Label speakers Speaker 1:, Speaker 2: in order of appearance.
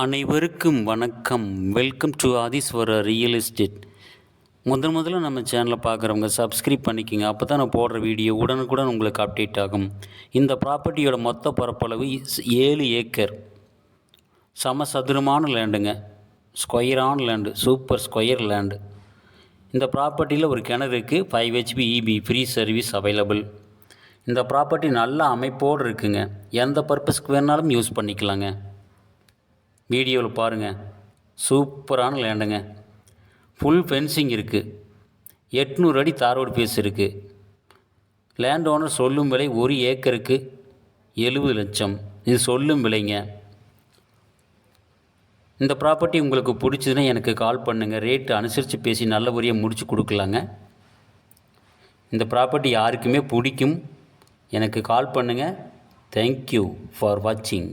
Speaker 1: அனைவருக்கும் வணக்கம். Welcome to Adeeswarar real estate. முதல்ல நம்ம சேனலை பார்க்குறவங்க சப்ஸ்கிரைப் பண்ணிக்கோங்க. அப்போ தான் நான் போடுற வீடியோ உடனுக்குடன் உங்களுக்கு அப்டேட் ஆகும். இந்த ப்ராப்பர்ட்டியோட மொத்த பரப்பளவு 7 ஏக்கர். சமசதுரமான லேண்டுங்க. ஸ்கொயரான லேண்டு, சூப்பர் ஸ்கொயர் லேண்டு. இந்த ப்ராப்பர்ட்டியில் ஒரு கிணறு இருக்குது. 5 HP EB free service available. இந்த ப்ராப்பர்ட்டி நல்ல அமைப்போடு இருக்குங்க. எந்த பர்பஸ்க்கு வேணாலும் யூஸ் பண்ணிக்கலாங்க. வீடியோவில் பாருங்கள், சூப்பரான லேண்டுங்க. ஃபுல் ஃபென்சிங் இருக்குது. 800 அடி தாரோடு பேஸ் இருக்குது. லேண்ட் ஓனர் சொல்லும் விலை 1 ஏக்கருக்கு 70 லட்சம். இது சொல்லும் விலைங்க. இந்த ப்ராப்பர்ட்டி உங்களுக்கு பிடிச்சதுன்னா எனக்கு கால் பண்ணுங்கள். ரேட்டு அனுசரித்து பேசி நல்லபடியாக முடித்து கொடுக்கலாங்க. இந்த ப்ராப்பர்ட்டி யாருக்குமே பிடிக்கும். எனக்கு கால் பண்ணுங்கள். தேங்க்யூ ஃபார் வாட்சிங்.